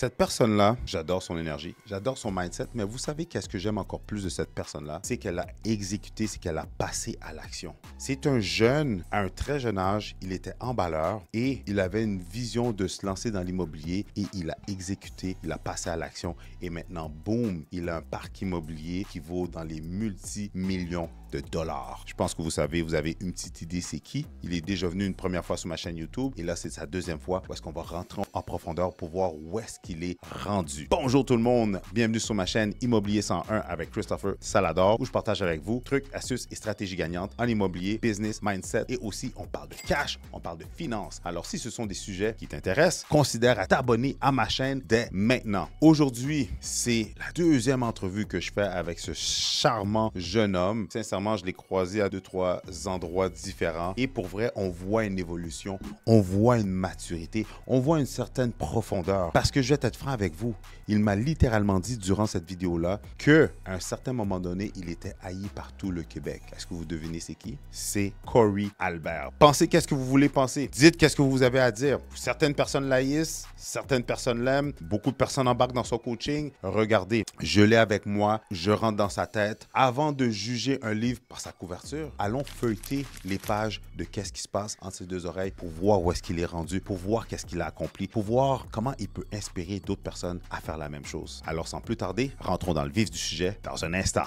Cette personne-là, j'adore son énergie, j'adore son mindset, mais vous savez qu'est-ce que j'aime encore plus de cette personne-là? C'est qu'elle a exécuté, c'est qu'elle a passé à l'action. C'est un jeune, à un très jeune âge, il était emballeur et il avait une vision de se lancer dans l'immobilier et il a exécuté, il a passé à l'action et maintenant, boum, il a un parc immobilier qui vaut dans les multi-millions de dollars. Je pense que vous savez, vous avez une petite idée c'est qui. Il est déjà venu une première fois sur ma chaîne YouTube et là, c'est sa deuxième fois où est-ce qu'on va rentrer en profondeur pour voir où est-ce qu'il est rendu. Bonjour tout le monde, bienvenue sur ma chaîne Immobilier 101 avec Christopher Salador où je partage avec vous trucs, astuces et stratégies gagnantes en immobilier, business, mindset et aussi on parle de cash, on parle de finances. Alors si ce sont des sujets qui t'intéressent, considère à t'abonner à ma chaîne dès maintenant. Aujourd'hui, c'est la deuxième entrevue que je fais avec ce charmant jeune homme. Sincèrement, je l'ai croisé à 2-3 endroits différents et pour vrai, on voit une évolution, on voit une maturité, on voit une certaine profondeur. Parce que je vais être franc avec vous, il m'a littéralement dit durant cette vidéo-là qu'à un certain moment donné, il était haï par tout le Québec. Est-ce que vous devinez c'est qui? C'est Corey Albert. Pensez qu'est-ce que vous voulez penser. Dites qu'est-ce que vous avez à dire. Certaines personnes l'haïssent, certaines personnes l'aiment, beaucoup de personnes embarquent dans son coaching. Regardez, je l'ai avec moi, je rentre dans sa tête. Avant de juger un livre par sa couverture, allons feuilleter les pages de qu'est-ce qui se passe entre ses deux oreilles pour voir où est-ce qu'il est rendu, pour voir qu'est-ce qu'il a accompli, pour voir comment il peut inspirer d'autres personnes à faire la même chose. Alors sans plus tarder, rentrons dans le vif du sujet dans un instant.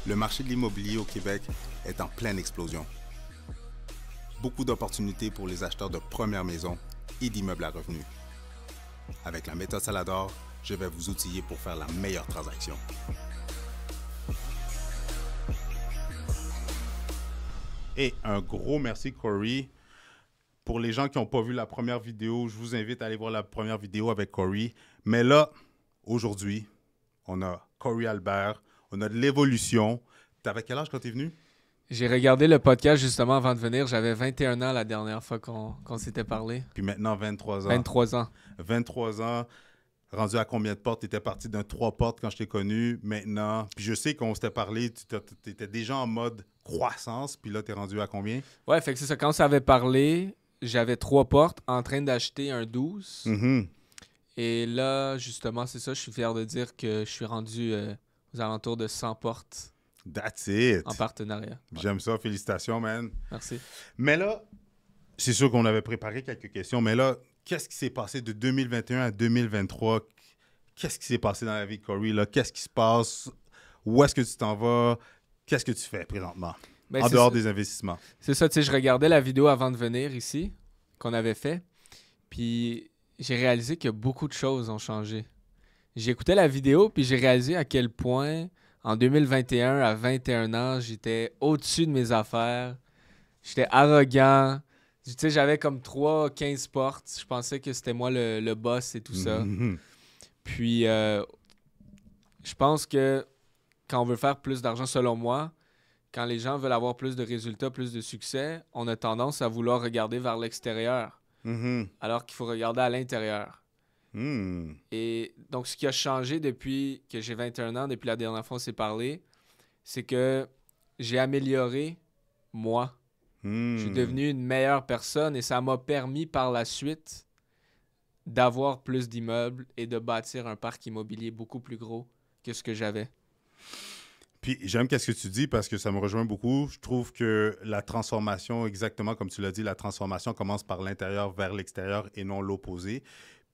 Le marché de l'immobilier au Québec est en pleine explosion. Beaucoup d'opportunités pour les acheteurs de première maison et d'immeubles à revenus. Avec la méthode Salador, je vais vous outiller pour faire la meilleure transaction. Et un gros merci, Corey. Pour les gens qui n'ont pas vu la première vidéo, je vous invite à aller voir la première vidéo avec Corey. Mais là, aujourd'hui, on a Corey Albert, on a de l'évolution. T'avais quel âge quand tu es venu? J'ai regardé le podcast justement avant de venir. J'avais 21 ans la dernière fois qu'on s'était parlé. Puis maintenant, 23 ans. 23 ans. 23 ans. Rendu à combien de portes? Tu étais parti d'un 3 portes quand je t'ai connu. Maintenant, puis je sais qu'on s'était parlé, tu étais déjà en mode croissance. Puis là, tu es rendu à combien? Ouais, fait que c'est ça. Quand on s'avait parlé, j'avais 3 portes en train d'acheter un 12. Mm-hmm. Et là, justement, c'est ça. Je suis fier de dire que je suis rendu aux alentours de 100 portes That's it. en partenariat. Ouais. J'aime ça. Félicitations, man. Merci. Mais là, c'est sûr qu'on avait préparé quelques questions. Mais là, qu'est-ce qui s'est passé de 2021 à 2023? Qu'est-ce qui s'est passé dans la vie de Corey? Là? Qu'est-ce qui se passe? Où est-ce que tu t'en vas? Qu'est-ce que tu fais présentement? Ben, en dehors des investissements. C'est ça, tu sais, je regardais la vidéo avant de venir ici, qu'on avait fait. Puis j'ai réalisé que beaucoup de choses ont changé. J'écoutais la vidéo, puis j'ai réalisé à quel point, en 2021, à 21 ans, j'étais au-dessus de mes affaires. J'étais arrogant. Tu sais, j'avais comme 15 portes. Je pensais que c'était moi le boss et tout ça. Mm-hmm. Puis, je pense que quand on veut faire plus d'argent, selon moi, quand les gens veulent avoir plus de résultats, plus de succès, on a tendance à vouloir regarder vers l'extérieur, Mm-hmm. alors qu'il faut regarder à l'intérieur. Mm. Et donc, ce qui a changé depuis que j'ai 21 ans, depuis la dernière fois qu'on s'est parlé, c'est que j'ai amélioré moi. Mm. Je suis devenu une meilleure personne et ça m'a permis par la suite d'avoir plus d'immeubles et de bâtir un parc immobilier beaucoup plus gros que ce que j'avais. Puis j'aime ce que tu dis parce que ça me rejoint beaucoup. Je trouve que la transformation, exactement comme tu l'as dit, la transformation commence par l'intérieur vers l'extérieur et non l'opposé.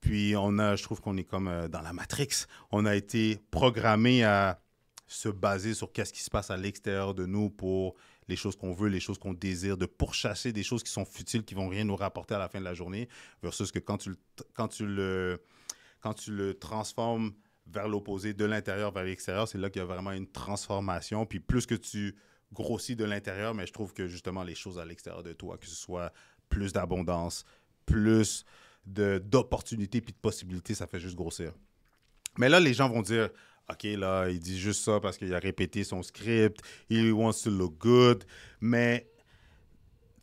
Puis je trouve qu'on est comme dans la Matrix. On a été programmé à se baser sur qu'est-ce qui se passe à l'extérieur de nous pour les choses qu'on veut, les choses qu'on désire, de pourchasser des choses qui sont futiles, qui vont rien nous rapporter à la fin de la journée, versus que quand tu le transformes vers l'opposé, de l'intérieur vers l'extérieur, c'est là qu'il y a vraiment une transformation. Puis plus que tu grossis de l'intérieur, mais je trouve que justement les choses à l'extérieur de toi, que ce soit plus d'abondance, plus d'opportunités puis de possibilités, ça fait juste grossir. Mais là, les gens vont dire, OK, là, il dit juste ça parce qu'il a répété son script, he wants to look good, mais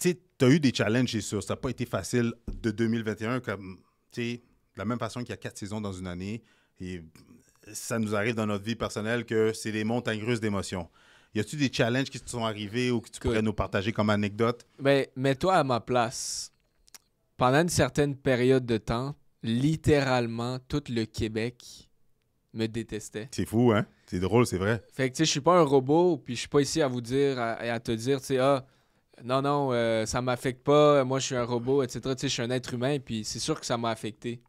tu sais, tu as eu des challenges, c'est sûr. Ça n'a pas été facile de 2021, comme, tu sais, de la même façon qu'il y a 4 saisons dans une année, et ça nous arrive dans notre vie personnelle que c'est des montagnes russes d'émotions. Y a-tu des challenges qui te sont arrivés ou que tu pourrais nous partager comme anecdote? Ben, mets-toi à ma place. Pendant une certaine période de temps, littéralement, tout le Québec me détestait. C'est fou, hein? C'est drôle, c'est vrai. Fait que, tu sais, je suis pas un robot, puis je suis pas ici à vous dire, à te dire, tu sais, non, ça m'affecte pas, moi je suis un robot, etc. Tu sais, je suis un être humain, puis c'est sûr que ça m'a affecté.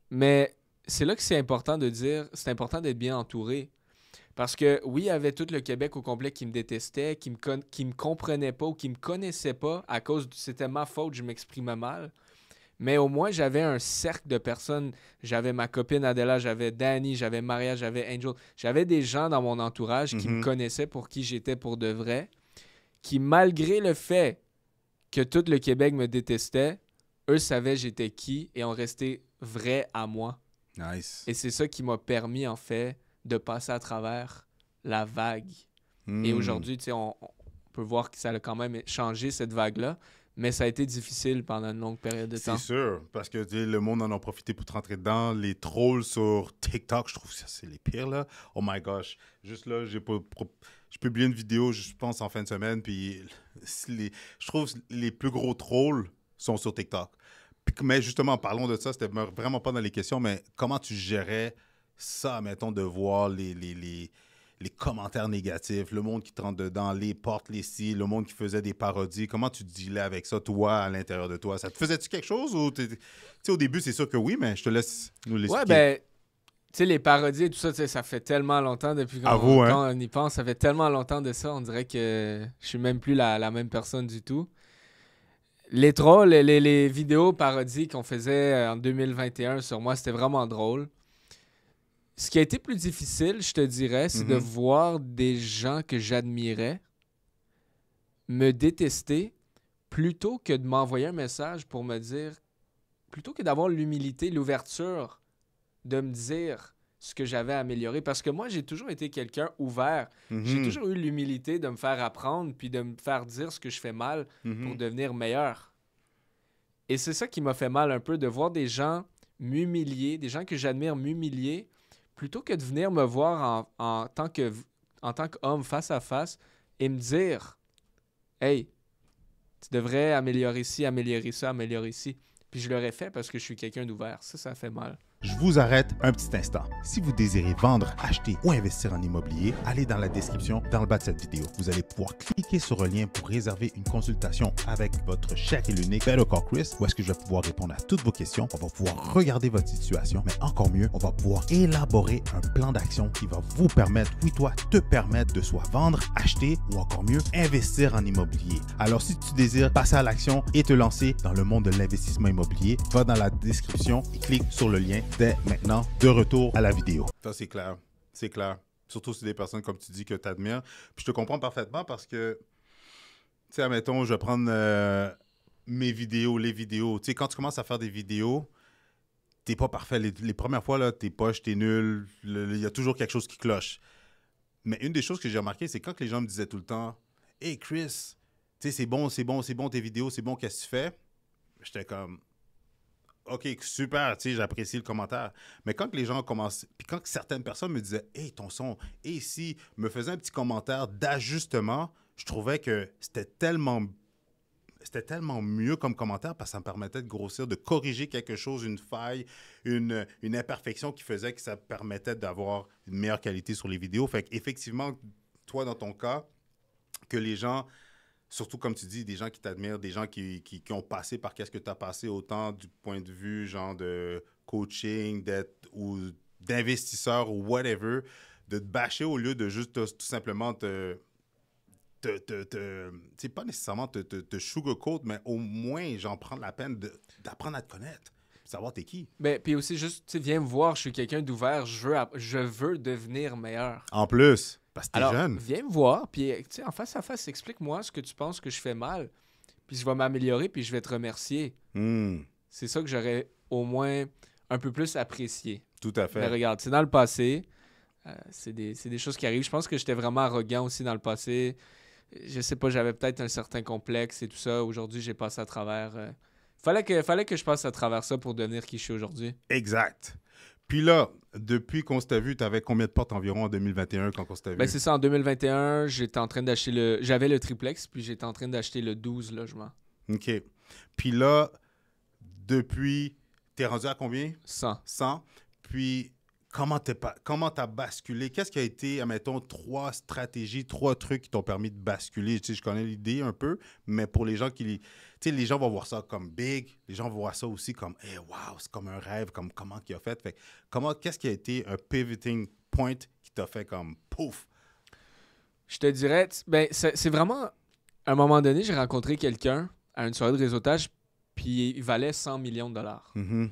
Mais c'est là que c'est important de dire, c'est important d'être bien entouré. Parce que oui, il y avait tout le Québec au complet qui me détestait, qui me comprenait pas ou qui me connaissait pas à cause c'était ma faute, je m'exprimais mal. Mais au moins, j'avais un cercle de personnes. J'avais ma copine Adela, j'avais Danny, j'avais Maria, j'avais Angel. J'avais des gens dans mon entourage qui me connaissaient pour qui j'étais pour de vrai, qui, malgré le fait que tout le Québec me détestait, eux savaient j'étais qui et ont resté vrais à moi. Nice. Et c'est ça qui m'a permis, en fait, de passer à travers la vague. Et aujourd'hui, tu sais, on peut voir que ça a quand même changé, cette vague-là. Mais ça a été difficile pendant une longue période de temps. C'est sûr, parce que tu sais, le monde en a profité pour te rentrer dedans. Les trolls sur TikTok, je trouve que ça, c'est les pires, là. Oh my gosh. Juste là, j'ai publié une vidéo, je pense, en fin de semaine, puis je trouve que les plus gros trolls sont sur TikTok. Mais justement, parlons de ça, c'était vraiment pas dans les questions, mais comment tu gérais ça, mettons, de voir les commentaires négatifs, le monde qui te rentre dedans, les portes, les styles, le monde qui faisait des parodies. Comment tu dealais avec ça, toi, à l'intérieur de toi? Ça te faisait-tu quelque chose? Ou tu sais, au début, c'est sûr que oui, mais je te laisse nous l'expliquer. Ouais, ben, tu sais, les parodies et tout ça, tu sais, ça fait tellement longtemps depuis quand on y pense, ça fait tellement longtemps de ça, on dirait que je suis même plus la même personne du tout. Les trolls, les vidéos parodies qu'on faisait en 2021 sur moi, c'était vraiment drôle. Ce qui a été plus difficile, je te dirais, c'est de voir des gens que j'admirais me détester plutôt que de m'envoyer un message pour me dire, plutôt que d'avoir l'humilité, l'ouverture de me dire ce que j'avais amélioré. Parce que moi, j'ai toujours été quelqu'un ouvert. J'ai toujours eu l'humilité de me faire apprendre puis de me faire dire ce que je fais mal pour devenir meilleur. Et c'est ça qui m'a fait mal un peu, de voir des gens m'humilier, des gens que j'admire m'humilier, plutôt que de venir me voir en tant qu'homme face à face et me dire « Hey, tu devrais améliorer ci, améliorer ça, améliorer ci. » Puis je l'aurais fait parce que je suis quelqu'un d'ouvert. Ça fait mal. Je vous arrête un petit instant. Si vous désirez vendre, acheter ou investir en immobilier, allez dans la description dans le bas de cette vidéo. Vous allez pouvoir cliquer sur le lien pour réserver une consultation avec votre cher et l'unique Better Call Chris, où est-ce que je vais pouvoir répondre à toutes vos questions. On va pouvoir regarder votre situation, mais encore mieux, on va pouvoir élaborer un plan d'action qui va vous permettre, oui toi, te permettre de soit vendre, acheter ou encore mieux, investir en immobilier. Alors si tu désires passer à l'action et te lancer dans le monde de l'investissement immobilier, va dans la description et clique sur le lien dès maintenant. De retour à la vidéo. Ça, c'est clair. C'est clair. Surtout si c'est des personnes, comme tu dis, que tu admires. Puis je te comprends parfaitement parce que, tu sais, admettons, je vais prendre mes vidéos, les vidéos. Tu sais, quand tu commences à faire des vidéos, t'es pas parfait. Les premières fois, là, t'es poche, t'es nul. Il y a toujours quelque chose qui cloche. Mais une des choses que j'ai remarqué, c'est quand les gens me disaient tout le temps « Hey, Chris, tu sais, c'est bon tes vidéos, c'est bon, qu'est-ce que tu fais? » J'étais comme... OK, super, tu sais, j'apprécie le commentaire. Mais quand les gens commencent, puis quand certaines personnes me disaient « Hey, ton son, et si me faisaient un petit commentaire d'ajustement, je trouvais que c'était tellement mieux comme commentaire parce que ça me permettait de grossir, de corriger quelque chose, une faille, une imperfection qui faisait que ça permettait d'avoir une meilleure qualité sur les vidéos. Fait qu'effectivement, toi, dans ton cas, que les gens... Surtout, comme tu dis, des gens qui t'admirent, des gens qui ont passé par qu'est-ce que tu as passé, autant du point de vue genre de coaching, ou d'investisseur ou whatever, de te bâcher au lieu de juste tout simplement c'est pas nécessairement te sugarcoat, mais au moins, j'en prends la peine d'apprendre à te connaître, savoir t'es qui. Ben, puis aussi, juste, tu sais, viens me voir, je suis quelqu'un d'ouvert, je veux devenir meilleur. En plus... Parce que t'es alors, jeune. Viens me voir, puis en face à face, explique-moi ce que tu penses que je fais mal, puis je vais m'améliorer, puis je vais te remercier. C'est ça que j'aurais au moins un peu plus apprécié. Tout à fait. Mais regarde, c'est dans le passé, c'est des choses qui arrivent. Je pense que j'étais vraiment arrogant aussi dans le passé. Je sais pas, j'avais peut-être un certain complexe et tout ça. Aujourd'hui, j'ai passé à travers... Fallait que je passe à travers ça pour devenir qui je suis aujourd'hui. Exact. Puis là, depuis qu'on s'était vu, tu avais combien de portes environ en 2021 quand on s'était vu? Ben c'est ça, en 2021, j'étais en train d'acheter j'avais le triplex, puis j'étais en train d'acheter le 12 logements. OK. Puis là, depuis T'es rendu à combien? 100. 100. Puis, comment t'as basculé? Qu'est-ce qui a été, admettons, 3 stratégies, 3 trucs qui t'ont permis de basculer? Tu sais, je connais l'idée un peu, mais pour les gens qui... Tu sais, les gens vont voir ça comme big. Les gens vont voir ça aussi comme, hey, wow, c'est comme un rêve, comme comment qu'il a fait. Fait qu'est-ce qui a été un pivoting point qui t'a fait comme, pouf? Je te dirais, ben, c'est vraiment... À un moment donné, j'ai rencontré quelqu'un à une soirée de réseautage, puis il valait 100 millions de dollars. Mhm.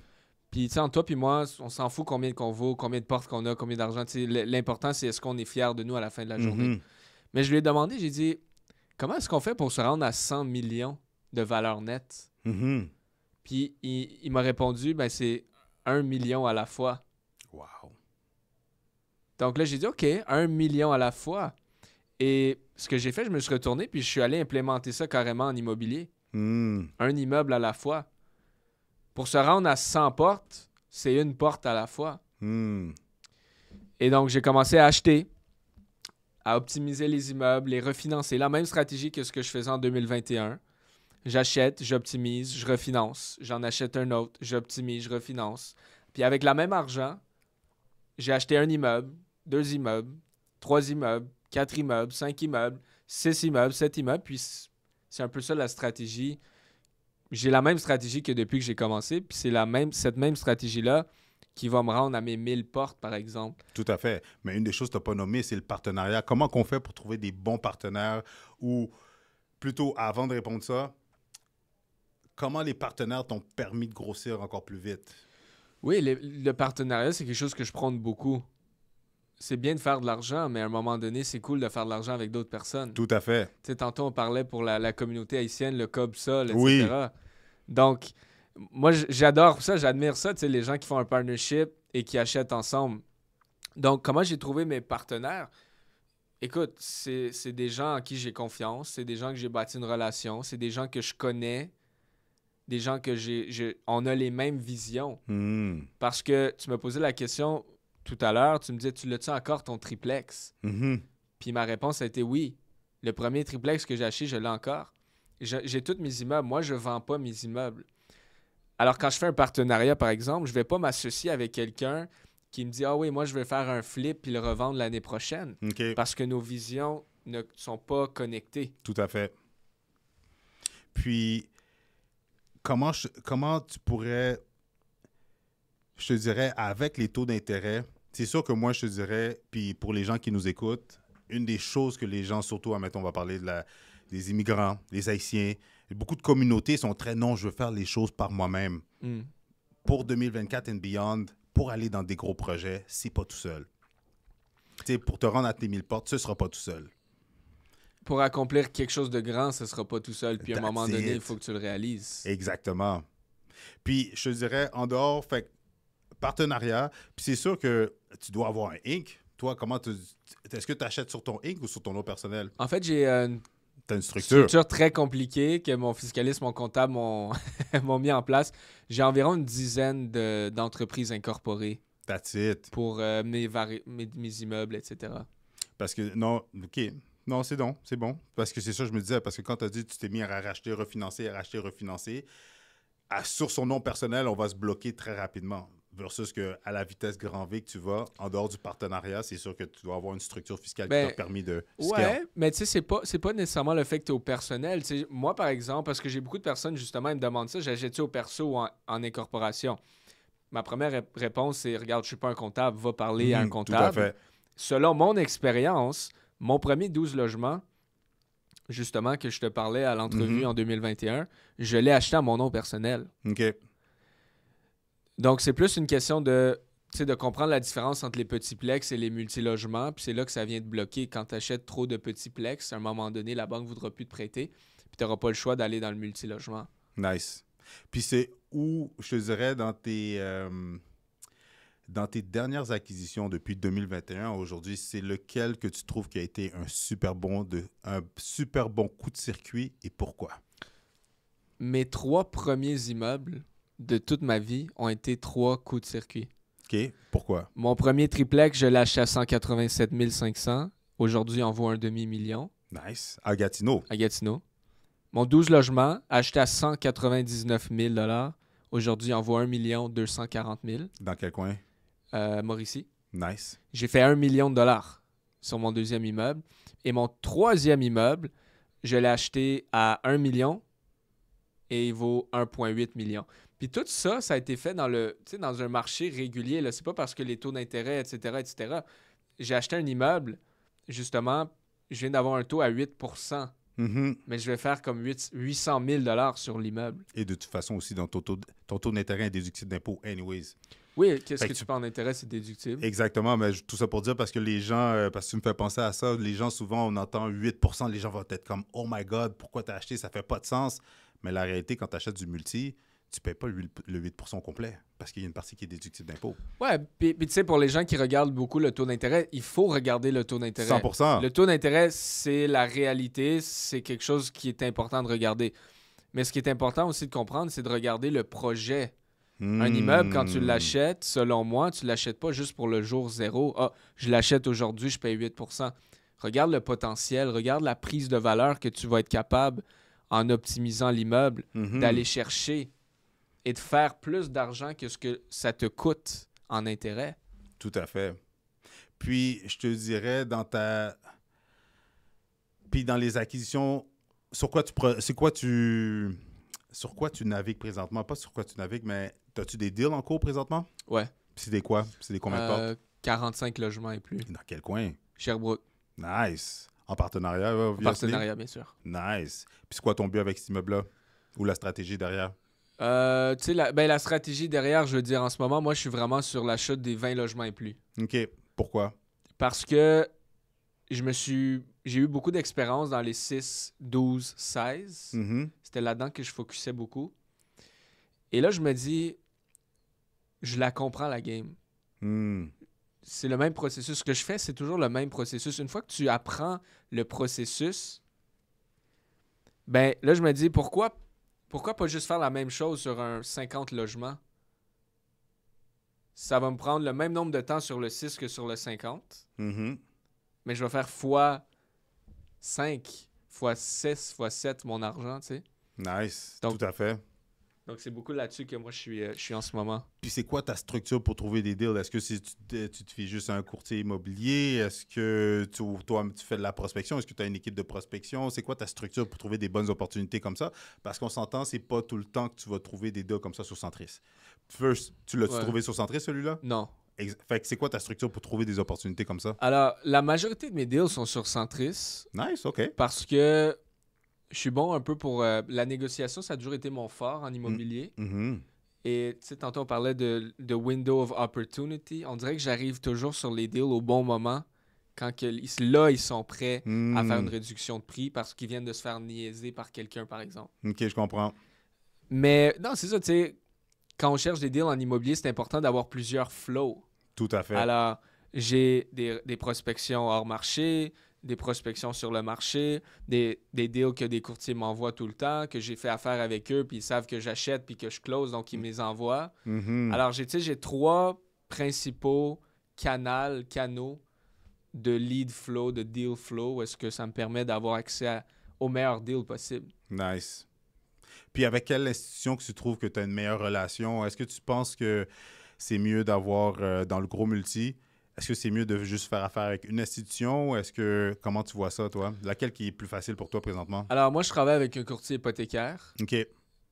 Puis, tu sais, entre toi puis moi, on s'en fout combien qu'on vaut, combien de portes qu'on a, combien d'argent. Tu sais, l'important, c'est est-ce qu'on est fier de nous à la fin de la journée. Mhm. Mais je lui ai demandé, j'ai dit, comment est-ce qu'on fait pour se rendre à 100 millions de valeur nette? Mhm. Puis, il m'a répondu, ben, c'est 1 million à la fois. Wow. Donc là, j'ai dit, OK, 1 million à la fois. Et ce que j'ai fait, je me suis retourné, puis je suis allé implémenter ça carrément en immobilier. Mm. Un immeuble à la fois. Pour se rendre à 100 portes, c'est une porte à la fois. Mm. Et donc, j'ai commencé à acheter, à optimiser les immeubles, les refinancer. La même stratégie que ce que je faisais en 2021. J'achète, j'optimise, je refinance. J'en achète un autre, j'optimise, je refinance. Puis avec le même argent, j'ai acheté un immeuble, 2 immeubles, 3 immeubles, 4 immeubles, 5 immeubles, 6 immeubles, 7 immeubles. Puis c'est un peu ça la stratégie. J'ai la même stratégie que depuis que j'ai commencé. Puis c'est cette même stratégie-là qui va me rendre à mes 1000 portes, par exemple. Tout à fait. Mais une des choses que tu n'as pas nommées, c'est le partenariat. Comment qu'on fait pour trouver des bons partenaires ou plutôt, avant de répondre ça, comment les partenaires t'ont permis de grossir encore plus vite? Oui, le partenariat, c'est quelque chose que je prône beaucoup. C'est bien de faire de l'argent, mais à un moment donné, c'est cool de faire de l'argent avec d'autres personnes. Tout à fait. Tu sais, tantôt, on parlait pour la communauté haïtienne, le COB-SOL, etc. Oui. Donc, moi, j'adore ça, j'admire ça, tu sais, les gens qui font un partnership et qui achètent ensemble. Donc, comment j'ai trouvé mes partenaires? Écoute, c'est des gens en qui j'ai confiance, c'est des gens que j'ai bâti une relation, c'est des gens que je connais, des gens que on a les mêmes visions. Mm. Parce que tu m'as posé la question tout à l'heure, tu me disais, tu l'as-tu encore ton triplex? Mhm. Puis ma réponse a été oui. Le premier triplex que j'ai acheté, je l'ai encore. J'ai tous mes immeubles. Moi, je ne vends pas mes immeubles. Alors, quand je fais un partenariat, par exemple, je ne vais pas m'associer avec quelqu'un qui me dit « Ah oui, moi, je vais faire un flip puis le revendre l'année prochaine. OK. » Parce que nos visions ne sont pas connectées. Tout à fait. Puis, comment tu pourrais, je te dirais, avec les taux d'intérêt, c'est sûr que moi, je te dirais, puis pour les gens qui nous écoutent, une des choses que les gens, surtout, admettons, on va parler des immigrants, les Haïtiens, beaucoup de communautés sont très non, je veux faire les choses par moi-même. Mm. Pour 2024 and beyond, pour aller dans des gros projets, c'est pas tout seul. Tu sais, pour te rendre à tes 1000 portes, ce sera pas tout seul. Pour accomplir quelque chose de grand, ce ne sera pas tout seul. Puis à un moment That's donné, it. il faut que tu le réalises. Exactement. Puis, je te dirais, en dehors, fait partenariat, puis c'est sûr que tu dois avoir un Inc. Toi, est-ce que tu achètes sur ton Inc. ou sur ton nom personnel? En fait, j'ai une Tu as une structure. structure très compliquée que mon fiscaliste, mon comptable m'ont mis en place. J'ai environ une dizaine d'entreprises incorporées That's it. pour mes immeubles, etc. Parce que, non, OK. Non, c'est bon. Parce que c'est ça, je me disais, parce que quand tu as dit tu t'es mis à racheter, refinancer, sur son nom personnel, on va se bloquer très rapidement. Versus que à la vitesse grand V que tu vas, en dehors du partenariat, c'est sûr que tu dois avoir une structure fiscale qui t'a permis de scale. Ouais, mais tu sais, c'est pas nécessairement le fait que tu es au personnel. Tu sais, moi, par exemple, parce que j'ai beaucoup de personnes, justement, ils me demandent ça, j'achète-tu au perso ou en incorporation? Ma première réponse, c'est, regarde, je suis pas un comptable, va parler à un comptable. Tout à fait. Selon mon expérience, mon premier 12 logements, justement, que je te parlais à l'entrevue en 2021, je l'ai acheté à mon nom personnel. OK. Donc, c'est plus une question de comprendre la différence entre les petits plex et les multilogements. Puis c'est là que ça vient te bloquer. Quand tu achètes trop de petits plex, à un moment donné, la banque ne voudra plus te prêter. Puis tu n'auras pas le choix d'aller dans le multilogement. Nice. Puis c'est où, je te dirais, dans tes dernières acquisitions depuis 2021 à aujourd'hui, c'est lequel que tu trouves qui a été un super bon coup de circuit et pourquoi? Mes 3 premiers immeubles de toute ma vie ont été 3 coups de circuit. OK. Pourquoi? Mon premier triplex, je l'ai acheté à 187 500. Aujourd'hui, il en vaut un demi-million. Nice. À Gatineau. À Gatineau. Mon 12 logements, acheté à 199 000 $. Aujourd'hui, il en vaut 1 240 000. Dans quel coin? Mauricie. Nice. J'ai fait 1 million de dollars sur mon deuxième immeuble. Et mon troisième immeuble, je l'ai acheté à 1 million et il vaut 1,8 million. Puis tout ça, ça a été fait dans un marché régulier. Là. C'est pas parce que les taux d'intérêt, etc., etc. J'ai acheté un immeuble, justement, je viens d'avoir un taux à 8%. Mais je vais faire comme 800 000 $ sur l'immeuble. Et de toute façon aussi, dans ton taux d'intérêt est déductible d'impôt anyways. Oui, qu'est-ce que tu peux en intérêt, c'est déductible. Exactement, mais tout ça pour dire parce que les gens, parce que tu me fais penser à ça, les gens souvent, on entend 8%, les gens vont être comme « Oh my God, pourquoi t'as acheté? Ça fait pas de sens. » Mais la réalité, quand tu achètes du multi, tu payes pas le 8% complet parce qu'il y a une partie qui est déductible d'impôt. Ouais, puis tu sais, pour les gens qui regardent beaucoup le taux d'intérêt, il faut regarder le taux d'intérêt. 100%. Le taux d'intérêt, c'est la réalité, c'est quelque chose qui est important de regarder. Mais ce qui est important aussi de comprendre, c'est de regarder le projet. Un immeuble, quand tu l'achètes, selon moi, tu l'achètes pas juste pour le jour zéro. Ah, je l'achète aujourd'hui, je paye 8%. Regarde le potentiel, regarde la prise de valeur que tu vas être capable, en optimisant l'immeuble, d'aller chercher et de faire plus d'argent que ce que ça te coûte en intérêt. Tout à fait. Puis, je te dirais, Puis, dans les acquisitions, sur quoi tu navigues présentement? Pas sur quoi tu navigues, mais as-tu des deals en cours présentement? Ouais. Puis c'est des quoi? C'est des combien de portes? 45 logements et plus. Dans quel coin? Sherbrooke. Nice. En partenariat, En partenariat, bien sûr. Nice. Puis c'est quoi ton but avec cet immeuble-là? Ou la stratégie derrière? Tu sais, la stratégie derrière, je veux dire, en ce moment, moi, je suis vraiment sur l'achat des 20 logements et plus. OK. Pourquoi? Parce que j'ai eu beaucoup d'expérience dans les 6, 12, 16. C'était là-dedans que je focusais beaucoup. Et là, je me dis, je la comprends, la game. C'est le même processus. Ce que je fais, c'est toujours le même processus. Une fois que tu apprends le processus, ben là, je me dis, pourquoi pas juste faire la même chose sur un 50 logements? Ça va me prendre le même nombre de temps sur le 6 que sur le 50. Mais je vais faire fois 5, fois 6, fois 7 mon argent, tu sais. Nice. Donc, tout à fait. Donc, c'est beaucoup là-dessus que moi, je suis en ce moment. Puis c'est quoi ta structure pour trouver des deals? Est-ce que tu te fais juste un courtier immobilier? Est-ce que toi, tu fais de la prospection? Est-ce que tu as une équipe de prospection? C'est quoi ta structure pour trouver des bonnes opportunités comme ça? Parce qu'on s'entend, c'est pas tout le temps que tu vas trouver des deals comme ça sur Centris. First, tu l'as-tu trouvé sur Centris, celui-là? Non. Fait que c'est quoi ta structure pour trouver des opportunités comme ça? Alors, la majorité de mes deals sont sur Centris. Nice, OK. Parce que je suis bon un peu pour... la négociation, ça a toujours été mon fort en immobilier. Et tu sais, tantôt, on parlait de window of opportunity. On dirait que j'arrive toujours sur les deals au bon moment, quand là, ils sont prêts à faire une réduction de prix parce qu'ils viennent de se faire niaiser par quelqu'un, par exemple. OK, je comprends. Mais non, c'est ça, tu sais, quand on cherche des deals en immobilier, c'est important d'avoir plusieurs flows. Tout à fait. Alors, j'ai des prospections hors marché, des prospections sur le marché, des deals que des courtiers m'envoient tout le temps, que j'ai fait affaire avec eux, puis ils savent que j'achète, puis que je close, donc ils me les envoient. Alors, j'ai 3 principaux canaux de lead flow, de deal flow, où est-ce que ça me permet d'avoir accès au meilleur deal possible. Nice. Puis avec quelle institution que tu trouves que tu as une meilleure relation? Est-ce que tu penses que c'est mieux d'avoir, dans le gros multi, est-ce que c'est mieux de juste faire affaire avec une institution? Comment tu vois ça, toi? Laquelle qui est plus facile pour toi présentement? Alors, moi, je travaille avec un courtier hypothécaire OK.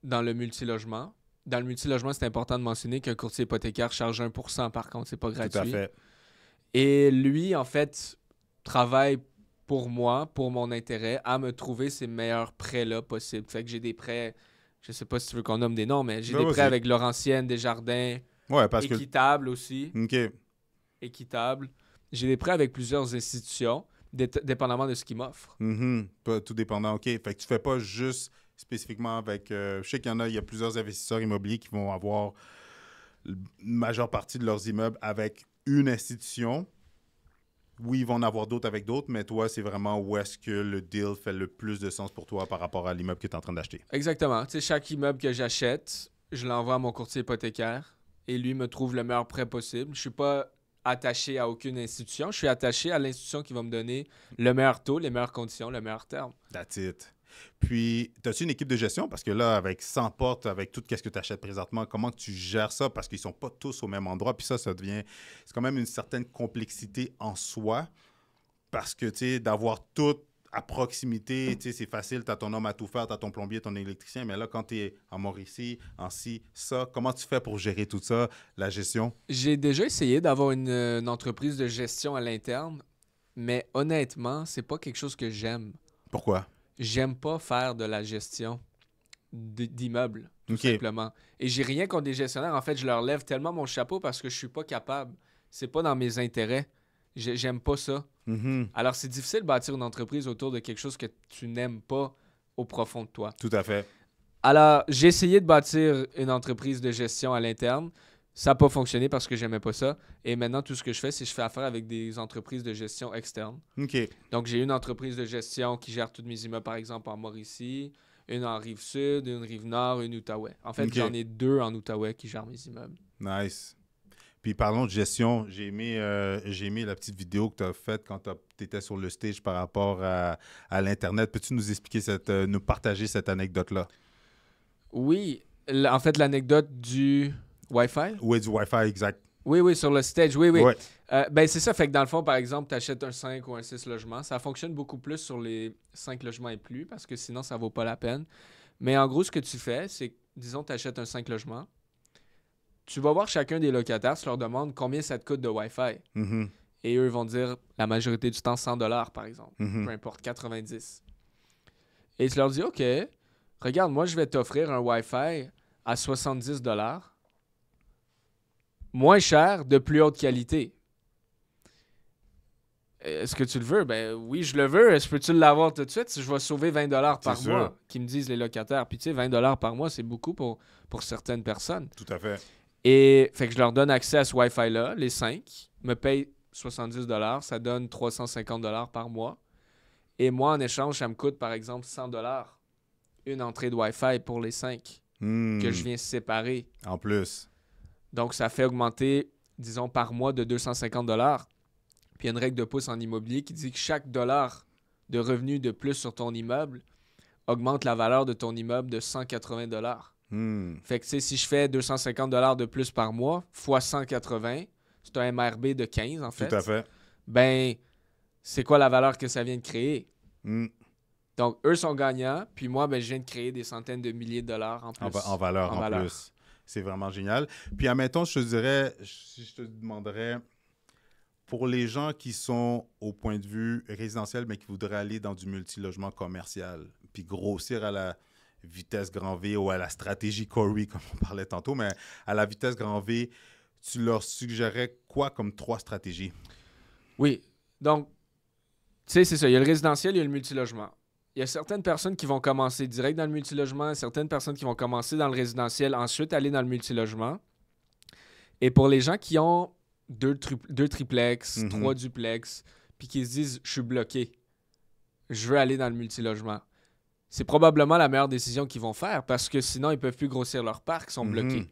dans le multilogement. Dans le multilogement, c'est important de mentionner qu'un courtier hypothécaire charge 1%, par contre, c'est pas gratuit. Tout à fait. Et lui, en fait, travaille pour moi, pour mon intérêt, à me trouver ces meilleurs prêts-là possibles. Fait que j'ai des prêts, je sais pas si tu veux qu'on nomme des noms, mais j'ai des prêts avec Laurentienne, Desjardins, Équitable aussi. OK. Équitable. J'ai des prêts avec plusieurs institutions, dépendamment de ce qu'ils m'offrent. Pas tout dépendant. OK. Fait que tu fais pas juste spécifiquement avec... je sais qu'il y a plusieurs investisseurs immobiliers qui vont avoir une majeure partie de leurs immeubles avec une institution. Oui, ils vont en avoir d'autres avec d'autres, mais toi, c'est vraiment où est-ce que le deal fait le plus de sens pour toi par rapport à l'immeuble que tu es en train d'acheter. Exactement. Tu sais, chaque immeuble que j'achète, je l'envoie à mon courtier hypothécaire et lui me trouve le meilleur prêt possible. Je suis pas attaché à aucune institution. Je suis attaché à l'institution qui va me donner le meilleur taux, les meilleures conditions, le meilleur terme. That's it. Puis, as-tu une équipe de gestion? Parce que là, avec 100 portes, avec tout ce que tu achètes présentement, comment tu gères ça? Parce qu'ils ne sont pas tous au même endroit. Puis ça devient... C'est quand même une certaine complexité en soi. Parce que, tu sais, d'avoir tout à proximité, tu sais, c'est facile. Tu as ton homme à tout faire, tu as ton plombier, ton électricien. Mais là, quand tu es en Mauricie, en ci, ça, comment tu fais pour gérer tout ça, la gestion? J'ai déjà essayé d'avoir une entreprise de gestion à l'interne, mais honnêtement, c'est pas quelque chose que j'aime. Pourquoi? J'aime pas faire de la gestion d'immeubles, tout OK. simplement. Et j'ai rien contre des gestionnaires. En fait, je leur lève tellement mon chapeau parce que je suis pas capable. C'est pas dans mes intérêts. J'aime pas ça. Mhm. Alors, c'est difficile de bâtir une entreprise autour de quelque chose que tu n'aimes pas au profond de toi. Tout à fait. Alors, j'ai essayé de bâtir une entreprise de gestion à l'interne. Ça n'a pas fonctionné parce que j'aimais pas ça. Et maintenant, tout ce que je fais, c'est que je fais affaire avec des entreprises de gestion externes. OK. Donc, j'ai une entreprise de gestion qui gère tous mes immeubles, par exemple, en Mauricie, une en Rive-Sud, une Rive-Nord, une Outaouais. En fait, OK. j'en ai 2 en Outaouais qui gèrent mes immeubles. Nice. Puis parlons de gestion. J'ai aimé la petite vidéo que tu as faite quand tu étais sur le stage par rapport à l'Internet. Peux-tu nous expliquer nous partager cette anecdote-là? Oui, en fait, l'anecdote du Wi-Fi. Oui, du Wi-Fi, exact. Oui, sur le stage, oui. Ouais. Ben, c'est ça, fait que dans le fond, par exemple, tu achètes un 5 ou un 6 logements. Ça fonctionne beaucoup plus sur les 5 logements et plus parce que sinon, ça vaut pas la peine. Mais en gros, ce que tu fais, c'est, disons, tu achètes un 5 logements. Tu vas voir chacun des locataires, tu leur demandes combien ça te coûte de Wi-Fi. Mhm. Et eux vont dire la majorité du temps 100 $ par exemple. Mhm. Peu importe, 90. Et tu leur dis, OK, regarde, moi je vais t'offrir un Wi-Fi à 70 $, moins cher, de plus haute qualité. Est-ce que tu le veux? Ben oui, je le veux. Est-ce que peux-tu l'avoir tout de suite? Si je vais sauver 20 $ par C'est sûr. mois, qui me disent les locataires. Puis tu sais, 20 $ par mois, c'est beaucoup pour certaines personnes. Tout à fait. Et fait que je leur donne accès à ce Wi-Fi-là, les 5, me payent 70 $, ça donne 350 $ par mois. Et moi, en échange, ça me coûte, par exemple, 100 $, une entrée de Wi-Fi pour les 5 Hmm. que je viens séparer. En plus. Donc, ça fait augmenter, disons, par mois de 250 $. Puis, il y a une règle de pouce en immobilier qui dit que chaque dollar de revenu de plus sur ton immeuble augmente la valeur de ton immeuble de 180 $. Hmm. Fait que, tu sais, si je fais 250 $ de plus par mois, fois 180, c'est un MRB de 15, en fait. Tout à fait. Ben, c'est quoi la valeur que ça vient de créer? Hmm. Donc, eux sont gagnants, puis moi, ben, je viens de créer des centaines de milliers de dollars en plus. En valeur, En en valeur. plus. C'est vraiment génial. Puis, admettons, je te dirais, si je te demanderais, pour les gens qui sont au point de vue résidentiel, mais qui voudraient aller dans du multilogement commercial, puis grossir à la vitesse grand V ou à la stratégie Corey, comme on parlait tantôt, mais à la vitesse grand V, tu leur suggérerais quoi comme 3 stratégies? Oui. Donc, tu sais, c'est ça. Il y a le résidentiel, il y a le multilogement. Il y a certaines personnes qui vont commencer direct dans le multilogement, certaines personnes qui vont commencer dans le résidentiel, ensuite aller dans le multilogement. Et pour les gens qui ont deux triplex, Mhm. 3 duplex, puis qui se disent « je suis bloqué, je veux aller dans le multilogement », c'est probablement la meilleure décision qu'ils vont faire parce que sinon, ils ne peuvent plus grossir leur parc, ils sont Mhm. bloqués.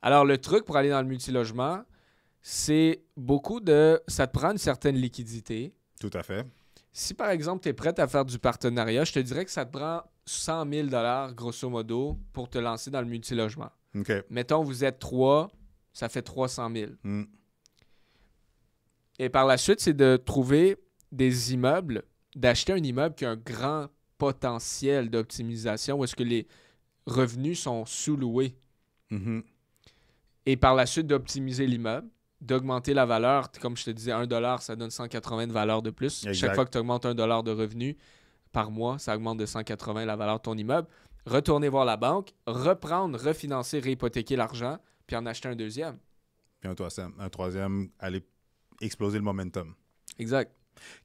Alors, le truc pour aller dans le multilogement, c'est beaucoup de... Ça te prend une certaine liquidité. Tout à fait. Si, par exemple, tu es prêt à faire du partenariat, je te dirais que ça te prend 100 000 $ grosso modo, pour te lancer dans le multilogement. OK. Mettons, vous êtes 3, ça fait 300 000. Hmm. Et par la suite, c'est de trouver des immeubles, d'acheter un immeuble qui a un grand potentiel d'optimisation où est-ce que les revenus sont sous-loués. Mhm. Et par la suite, d'optimiser l'immeuble, d'augmenter la valeur. Comme je te disais, 1 $, ça donne 180 de valeur de plus. Exact. Chaque fois que tu augmentes 1 $ de revenu par mois, ça augmente de 180 la valeur de ton immeuble. Retourner voir la banque, reprendre, refinancer, réhypothéquer l'argent, puis en acheter un deuxième. Puis un troisième, aller exploser le momentum. Exact.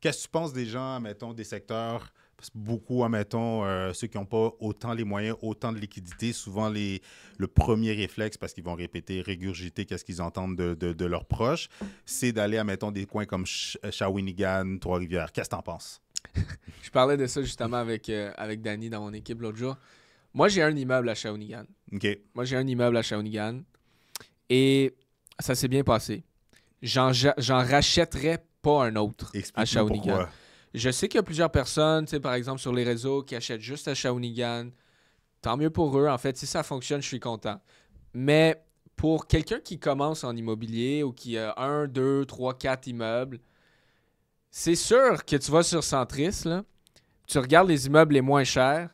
Qu'est-ce que tu penses des gens, mettons, des secteurs, parce que beaucoup, mettons, ceux qui n'ont pas autant les moyens, autant de liquidité, souvent le premier réflexe, parce qu'ils vont répéter, régurgiter qu'est-ce qu'ils entendent de leurs proches, c'est d'aller, mettons, des coins comme Shawinigan, Trois-Rivières. Qu'est-ce que tu en penses? Je parlais de ça justement avec Danny dans mon équipe l'autre jour. Moi, j'ai un immeuble à Shawinigan. OK. Et ça s'est bien passé. J'en rachèterais pas un autre à Explique-moi Shawinigan. pourquoi. Je sais qu'il y a plusieurs personnes, tu sais, par exemple, sur les réseaux qui achètent juste à Shawinigan. Tant mieux pour eux. En fait, si ça fonctionne, je suis content. Mais pour quelqu'un qui commence en immobilier ou qui a 1, 2, 3, 4 immeubles, c'est sûr que tu vas sur Centris, là, tu regardes les immeubles les moins chers,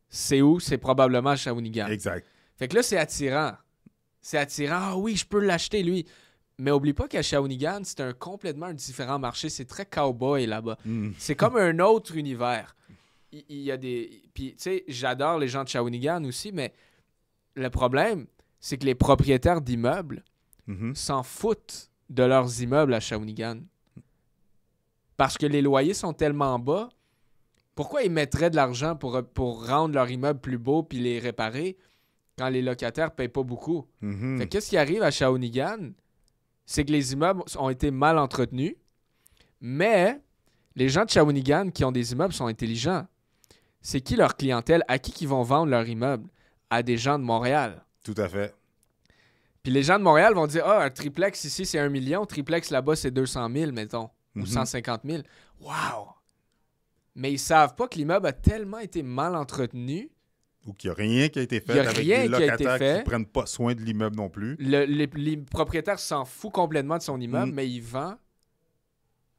c'est où? C'est probablement à Shawinigan. Exact. Fait que là, c'est attirant. C'est attirant. Ah oui, je peux l'acheter, lui. Mais oublie pas qu'à Shawinigan, c'est complètement un différent marché. C'est très cowboy là-bas. C'est comme un autre univers. Il y a des... Puis, tu sais, j'adore les gens de Shawinigan aussi, mais le problème, c'est que les propriétaires d'immeubles Mhm. s'en foutent de leurs immeubles à Shawinigan. Parce que les loyers sont tellement bas. Pourquoi ils mettraient de l'argent pour rendre leur immeuble plus beau puis les réparer quand les locataires payent pas beaucoup? Mhm. Fait que qu'est-ce qui arrive à Shawinigan? C'est que les immeubles ont été mal entretenus, mais les gens de Shawinigan qui ont des immeubles sont intelligents. C'est qui leur clientèle? À qui ils vont vendre leur immeuble? À des gens de Montréal. Tout à fait. Puis les gens de Montréal vont dire, ah, un triplex ici, c'est 1 million. Triplex là-bas, c'est 200 000, mettons. Ou Mhm. 150 000. Wow! Mais ils savent pas que l'immeuble a tellement été mal entretenu. Ou qu'il n'y a rien qui a été Il fait y a avec rien des qui a été locataires qui fait. ne prennent pas soin de l'immeuble non plus. Les propriétaires s'en foutent complètement de son immeuble, Mm. mais il vend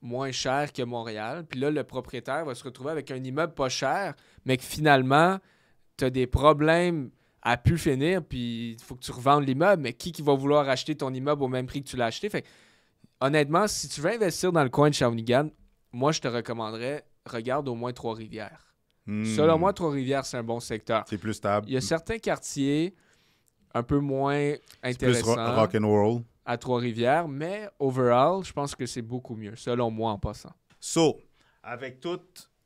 moins cher que Montréal. Puis là, le propriétaire va se retrouver avec un immeuble pas cher, mais que finalement, tu as des problèmes à pu finir, puis il faut que tu revendes l'immeuble. Mais qui va vouloir acheter ton immeuble au même prix que tu l'as acheté? Fait que, honnêtement, si tu veux investir dans le coin de Shawinigan, moi, je te recommanderais, regarde au moins Trois-Rivières. Mm. Selon moi, Trois-Rivières, c'est un bon secteur. C'est plus stable. Il y a certains quartiers un peu moins C'est plus intéressants rock and roll. à Trois-Rivières, mais overall, je pense que c'est beaucoup mieux, selon moi en passant. So, avec tout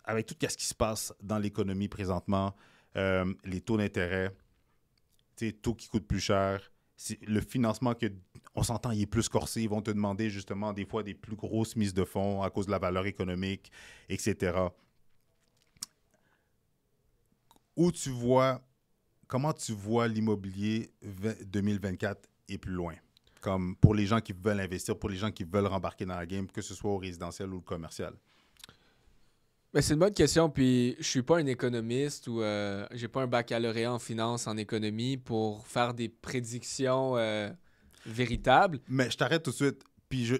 ce qui se passe dans l'économie présentement, les taux d'intérêt, taux qui coûtent plus cher, le financement, on s'entend, il est plus corsé. Ils vont te demander justement des fois des plus grosses mises de fonds à cause de la valeur économique, etc. Comment tu vois l'immobilier 2024 et plus loin? Comme pour les gens qui veulent investir, pour les gens qui veulent rembarquer dans la game, que ce soit au résidentiel ou au commercial. Ben, c'est une bonne question, puis je suis pas un économiste ou j'ai pas un baccalauréat en finance, en économie pour faire des prédictions véritables. Mais je t'arrête tout de suite. Puis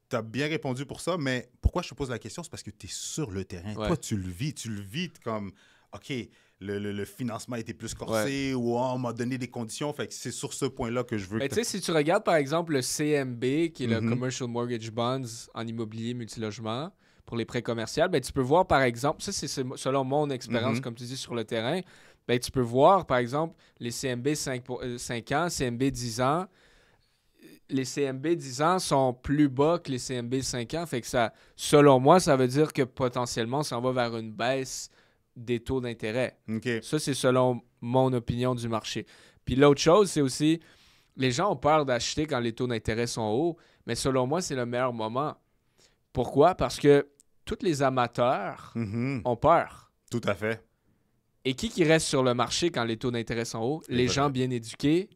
tu as bien répondu pour ça, mais pourquoi je te pose la question? C'est parce que tu es sur le terrain. Ouais. Toi, tu le vis. Tu le vis comme, OK, le financement était plus corsé ou on m'a donné des conditions. Fait que c'est sur ce point-là que je veux Mais que tu sais, si tu regardes par exemple le CMB, qui est le Mhm. Commercial Mortgage Bonds en immobilier multilogement, pour les prêts commerciaux, ben, tu peux voir par exemple, ça c'est selon mon expérience, Mhm. comme tu dis, sur le terrain, ben, tu peux voir par exemple les CMB 5 ans, CMB 10 ans. Les CMB 10 ans sont plus bas que les CMB 5 ans. Fait que ça, selon moi, ça veut dire que potentiellement, ça va vers une baisse des taux d'intérêt. OK. Ça, c'est selon mon opinion du marché. Puis l'autre chose, c'est aussi, les gens ont peur d'acheter quand les taux d'intérêt sont hauts, mais selon moi, c'est le meilleur moment. Pourquoi? Parce que tous les amateurs Mhm. ont peur. Tout à fait. Et qui reste sur le marché quand les taux d'intérêt sont hauts? Les vrai. gens bien éduqués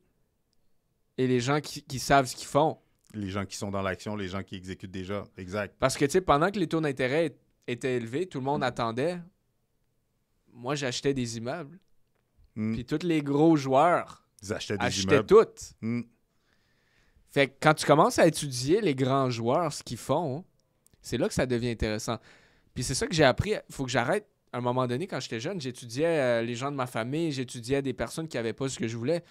et les gens qui savent ce qu'ils font. Les gens qui sont dans l'action, les gens qui exécutent déjà. Exact. Parce que, tu sais, pendant que les taux d'intérêt étaient élevés, tout le monde attendait. Moi, j'achetais des immeubles. Mm. Puis tous les gros joueurs Ils achetaient des achetaient immeubles. toutes. Mm. Fait que quand tu commences à étudier les grands joueurs, ce qu'ils font, c'est là que ça devient intéressant. Puis c'est ça que j'ai appris. Il faut que j'arrête. À un moment donné, quand j'étais jeune, j'étudiais les gens de ma famille, j'étudiais des personnes qui n'avaient pas ce que je voulais.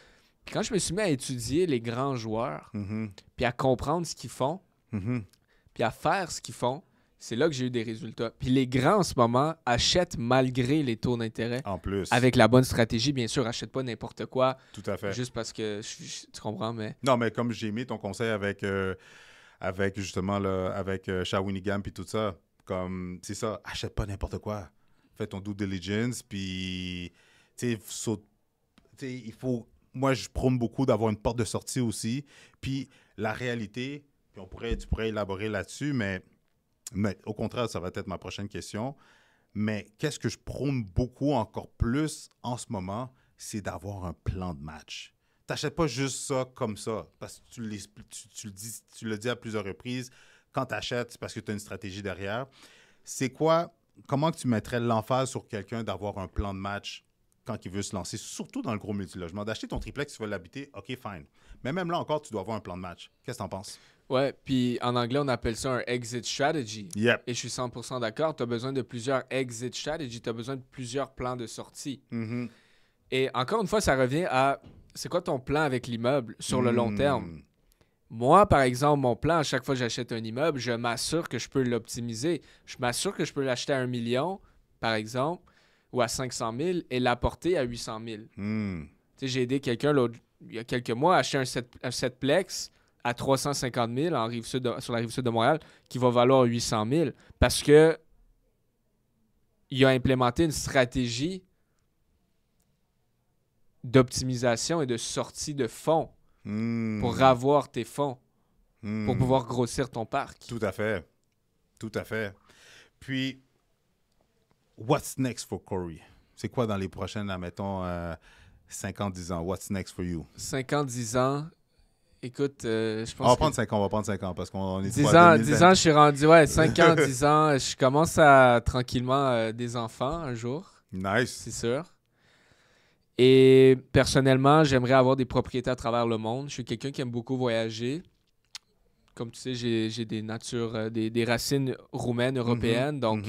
Puis quand je me suis mis à étudier les grands joueurs, Mhm. puis à comprendre ce qu'ils font, Mhm. puis à faire ce qu'ils font, c'est là que j'ai eu des résultats. Puis les grands, en ce moment, achètent malgré les taux d'intérêt. En plus. Avec la bonne stratégie, bien sûr, achètent pas n'importe quoi, Tout à fait. juste parce que, tu comprends, mais... Non, mais comme j'ai aimé ton conseil avec justement, là, avec Shawinigan puis tout ça, comme, c'est ça, achète pas n'importe quoi. Fais ton due diligence, puis, tu sais, il faut... Moi, je prône beaucoup d'avoir une porte de sortie aussi. Puis, la réalité, puis tu pourrais élaborer là-dessus, mais au contraire, ça va être ma prochaine question. Mais qu'est-ce que je prône beaucoup encore plus en ce moment, c'est d'avoir un plan de match. T'achètes pas juste ça comme ça, parce que tu le dis à plusieurs reprises. Quand tu achètes, c'est parce que tu as une stratégie derrière. C'est quoi comment que tu mettrais l'emphase sur quelqu'un d'avoir un plan de match quand il veut se lancer, surtout dans le gros multilogement? D'acheter ton triplex, tu vas l'habiter, OK, fine. Mais même là encore, tu dois avoir un plan de match. Qu'est-ce que t'en penses? Ouais, puis en anglais, on appelle ça un exit strategy. Yep. Et je suis 100% d'accord. Tu as besoin de plusieurs exit strategies. Tu as besoin de plusieurs plans de sortie. Mhm. Et encore une fois, ça revient à c'est quoi ton plan avec l'immeuble sur le long terme? Moi, par exemple, mon plan, à chaque fois que j'achète un immeuble, je m'assure que je peux l'optimiser. Je m'assure que je peux l'acheter à 1 million, par exemple, ou à 500 000 et l'apporter à 800 000. Mm. Tu sais, j'ai aidé quelqu'un il y a quelques mois à acheter un setplex à 350 000 sur la rive sud de Montréal qui va valoir 800 000 parce que il a implémenté une stratégie d'optimisation et de sortie de fonds pour avoir tes fonds, pour pouvoir grossir ton parc. Tout à fait. Tout à fait. Puis, what's next for Corey? C'est quoi dans les prochaines, admettons, 5-10 ans? What's next for you? 5-10 ans, écoute, je pense On va prendre 5 ans, on va prendre 5 ans parce qu'on est 10 ans, je suis rendu, 5 ans, 10 ans, je commence à tranquillement des enfants un jour, Nice. c'est sûr. Et personnellement, j'aimerais avoir des propriétés à travers le monde. Je suis quelqu'un qui aime beaucoup voyager. Comme tu sais, j'ai des natures, des racines roumaines, européennes. Donc,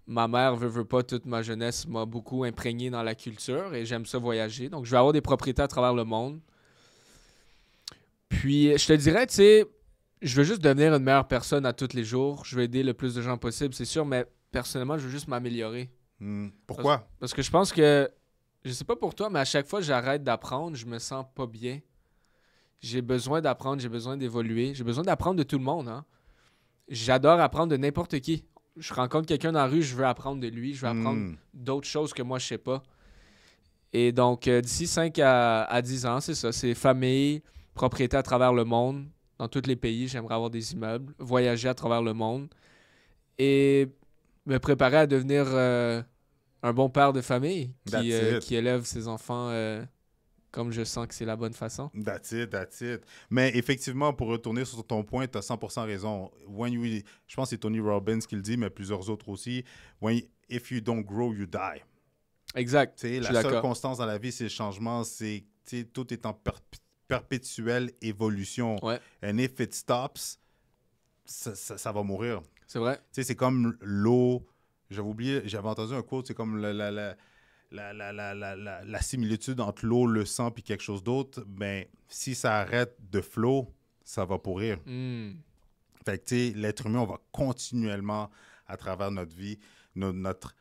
ma mère veut pas, toute ma jeunesse m'a beaucoup imprégné dans la culture et j'aime ça voyager. Donc, je vais avoir des propriétés à travers le monde. Puis, je te dirais, tu sais, je veux juste devenir une meilleure personne à tous les jours. Je veux aider le plus de gens possible, c'est sûr, mais personnellement, je veux juste m'améliorer. Pourquoi? Parce que je pense que, je sais pas pour toi, mais à chaque fois que j'arrête d'apprendre, je me sens pas bien. J'ai besoin d'apprendre, j'ai besoin d'évoluer, j'ai besoin d'apprendre de tout le monde. Hein. J'adore apprendre de n'importe qui. Je rencontre quelqu'un dans la rue, je veux apprendre de lui, je veux apprendre d'autres choses que moi je sais pas. Et donc, d'ici 5 à 10 ans, c'est ça, c'est famille, propriété à travers le monde, dans tous les pays, j'aimerais avoir des immeubles, voyager à travers le monde et me préparer à devenir un bon père de famille qui élève ses enfants comme je sens que c'est la bonne façon. That's it. Mais effectivement, pour retourner sur ton point, tu as 100% raison. Je pense que c'est Tony Robbins qui le dit, mais plusieurs autres aussi. If you don't grow, you die. Exact. La seule constance dans la vie, c'est le changement. Tout est en perpétuelle évolution. Ouais. And if it stops, ça va mourir. C'est vrai. C'est comme l'eau. J'avais entendu un quote, c'est comme la similitude entre l'eau, le sang puis quelque chose d'autre. Ben, si ça arrête de flot, ça va pourrir. Fait que, l'être humain, on va continuellement, à travers notre vie, notre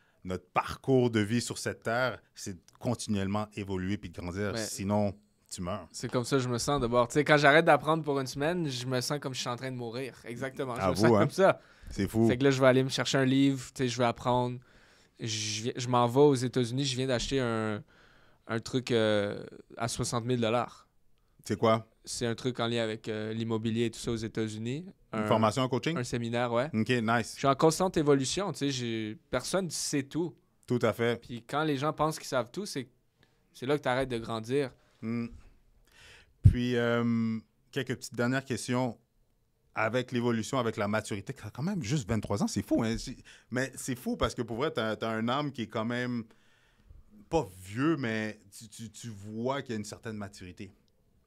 parcours de vie sur cette terre, c'est continuellement évoluer puis grandir. Ouais. Sinon, tu meurs. C'est comme ça que je me sens d'abord. Tu sais, quand j'arrête d'apprendre pour une semaine, je me sens comme je suis en train de mourir. Exactement. Je me sens comme ça. C'est fou. Fait que là, je vais aller me chercher un livre, tu sais, je vais apprendre. Je m'en vais aux États-Unis, je viens d'acheter un truc à 60 000 $. C'est quoi? C'est un truc en lien avec l'immobilier et tout ça aux États-Unis. Une formation, un coaching? Un séminaire, ouais. OK, nice. Je suis en constante évolution, tu sais, personne ne sait tout. Tout à fait. Puis quand les gens pensent qu'ils savent tout, c'est là que tu arrêtes de grandir. Puis, quelques petites dernières questions. Avec l'évolution, avec la maturité, quand même, juste 23 ans, c'est fou. Hein? Mais c'est fou parce que pour vrai, t'as un âme qui est quand même pas vieux, mais tu vois qu'il y a une certaine maturité.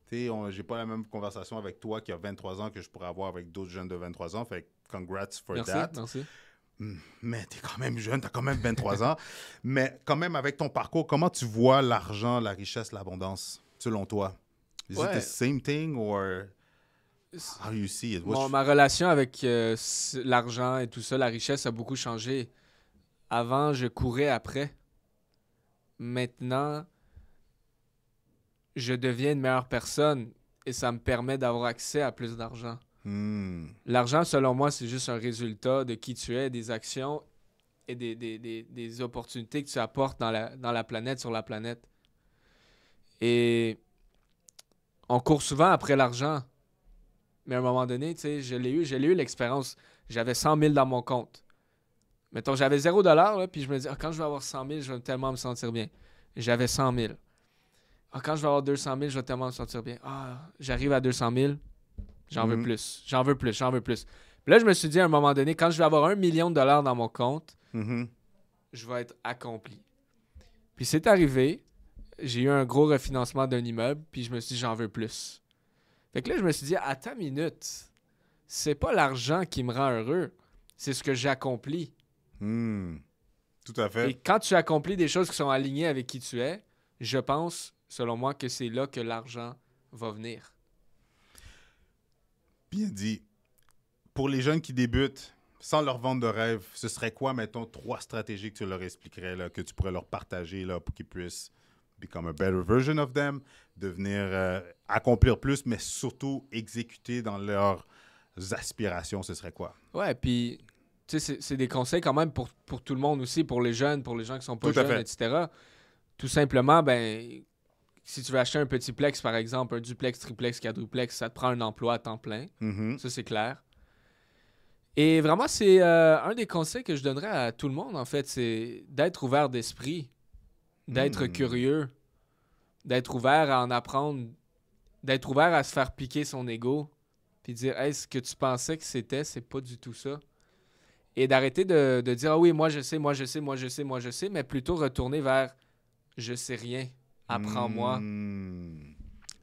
Tu sais, j'ai pas la même conversation avec toi qui a 23 ans que je pourrais avoir avec d'autres jeunes de 23 ans. Fait que congrats for that. Merci. Mais t'es quand même jeune, t'as quand même 23 ans. Mais quand même, avec ton parcours, comment tu vois l'argent, la richesse, l'abondance, selon toi? Is it the same thing or... How you see it? Ma relation avec l'argent et tout ça, la richesse a beaucoup changé. Avant, je courais après. Maintenant, je deviens une meilleure personne et ça me permet d'avoir accès à plus d'argent. L'argent, selon moi, c'est juste un résultat de qui tu es, des actions et des opportunités que tu apportes dans la planète, sur la planète. Et on court souvent après l'argent. Mais à un moment donné, tu sais, je l'ai eu l'expérience. J'avais 100 000 dans mon compte. Mettons, j'avais 0 $, puis je me dis, quand je vais avoir 100 000, je vais tellement me sentir bien. J'avais 100 000. Quand je vais avoir 200 000, je vais tellement me sentir bien. J'arrive à 200 000, j'en veux plus. J'en veux plus. Puis là, je me suis dit, à un moment donné, quand je vais avoir 1 million de $ dans mon compte, je vais être accompli. Puis c'est arrivé, j'ai eu un gros refinancement d'un immeuble, puis je me suis dit, j'en veux plus. Fait que là, je me suis dit, attends une minute, c'est pas l'argent qui me rend heureux, c'est ce que j'accomplis. Tout à fait. Et quand tu accomplis des choses qui sont alignées avec qui tu es, je pense, selon moi, que c'est là que l'argent va venir. Bien dit. Pour les jeunes qui débutent, sans leur vendre de rêve, ce serait quoi, mettons, 3 stratégies que tu leur expliquerais, là, que tu pourrais leur partager là, pour qu'ils puissent become a better version of them, devenir accomplir plus, mais surtout exécuter dans leurs aspirations, ce serait quoi? Ouais, puis tu sais, c'est des conseils quand même pour tout le monde aussi, pour les jeunes, pour les gens qui sont pas Tout à jeunes, fait. etc. Tout simplement, ben, si tu veux acheter un petit plex, par exemple, un duplex, triplex, quadruplex, ça te prend un emploi à temps plein. Ça, c'est clair. Et vraiment, c'est un des conseils que je donnerais à tout le monde, en fait, c'est d'être ouvert d'esprit, d'être curieux, d'être ouvert à en apprendre, d'être ouvert à se faire piquer son ego, puis dire, hey, ce que tu pensais que c'était, c'est pas du tout ça. Et d'arrêter de dire, ah oui, moi je sais, moi je sais, moi je sais, moi je sais, mais plutôt retourner vers, je sais rien, apprends-moi.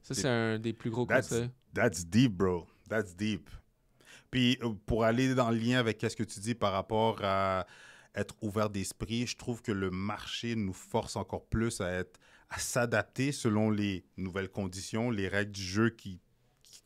Ça, c'est un des plus gros conseils. That's deep, bro. That's deep. Puis, pour aller dans le lien avec ce que tu dis par rapport à être ouvert d'esprit, je trouve que le marché nous force encore plus à s'adapter selon les nouvelles conditions, les règles du jeu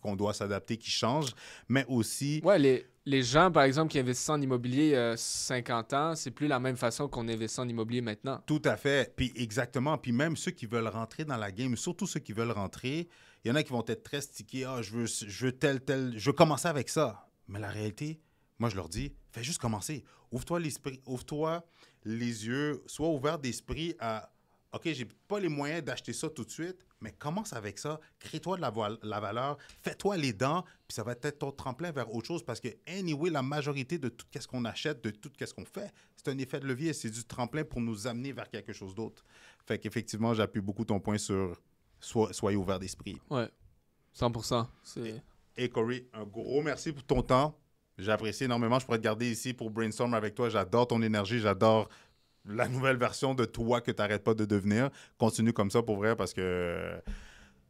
qu'on doit s'adapter, qui changent, mais aussi... Ouais, les gens, par exemple, qui investissent en immobilier 50 ans, c'est plus la même façon qu'on investit en immobilier maintenant. Tout à fait. Puis exactement. Puis même ceux qui veulent rentrer dans la game, surtout ceux qui veulent rentrer, il y en a qui vont être très stickés. Ah, je veux je veux commencer avec ça. Mais la réalité, moi, je leur dis, fais juste commencer. Ouvre-toi l'esprit, ouvre-toi les yeux, sois ouvert d'esprit à, OK, j'ai pas les moyens d'acheter ça tout de suite, mais commence avec ça, crée-toi de la valeur, fais-toi les dents, puis ça va être ton tremplin vers autre chose parce que, anyway, la majorité de tout ce qu'on achète, de tout ce qu'on fait, c'est un effet de levier, c'est du tremplin pour nous amener vers quelque chose d'autre. Fait qu'effectivement, j'appuie beaucoup ton point sur soyez ouvert d'esprit. Ouais, 100%. Et Corey, un gros merci pour ton temps. J'apprécie énormément. Je pourrais te garder ici pour brainstorm avec toi. J'adore ton énergie. J'adore la nouvelle version de toi que tu n'arrêtes pas de devenir. Continue comme ça pour vrai parce que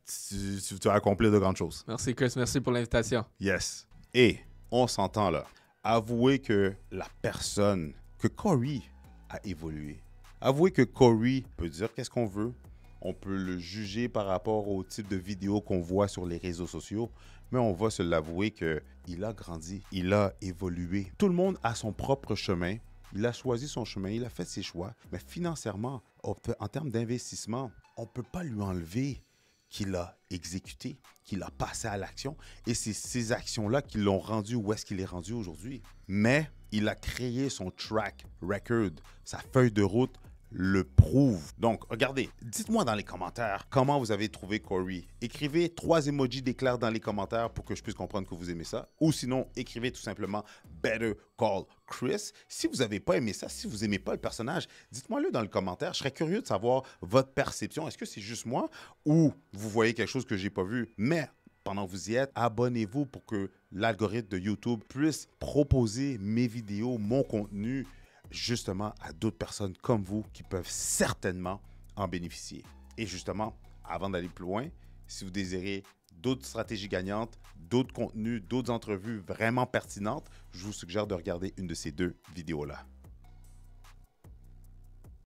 tu as accompli de grandes choses. Merci Chris, merci pour l'invitation. Yes. Et on s'entend là. Avouez que la personne, que Corey a évolué. Avouez que Corey peut dire qu'est-ce qu'on veut. On peut le juger par rapport au type de vidéos qu'on voit sur les réseaux sociaux, mais on va se l'avouer qu'il a grandi, il a évolué. Tout le monde a son propre chemin, il a choisi son chemin, il a fait ses choix, mais financièrement, en termes d'investissement, on ne peut pas lui enlever qu'il a exécuté, qu'il a passé à l'action, et c'est ces actions-là qui l'ont rendu où est-ce qu'il est rendu aujourd'hui. Mais il a créé son track record, sa feuille de route, le prouve. Donc, regardez, dites-moi dans les commentaires comment vous avez trouvé Corey. Écrivez 3 emojis d'éclair dans les commentaires pour que je puisse comprendre que vous aimez ça. Ou sinon, écrivez tout simplement Better Call Chris. Si vous n'avez pas aimé ça, si vous n'aimez pas le personnage, dites-moi-le dans le commentaire. Je serais curieux de savoir votre perception. Est-ce que c'est juste moi ou vous voyez quelque chose que je n'ai pas vu? Mais pendant que vous y êtes, abonnez-vous pour que l'algorithme de YouTube puisse proposer mes vidéos, mon contenu, justement à d'autres personnes comme vous qui peuvent certainement en bénéficier. Et justement, avant d'aller plus loin, si vous désirez d'autres stratégies gagnantes, d'autres contenus, d'autres entrevues vraiment pertinentes, je vous suggère de regarder une de ces 2 vidéos-là.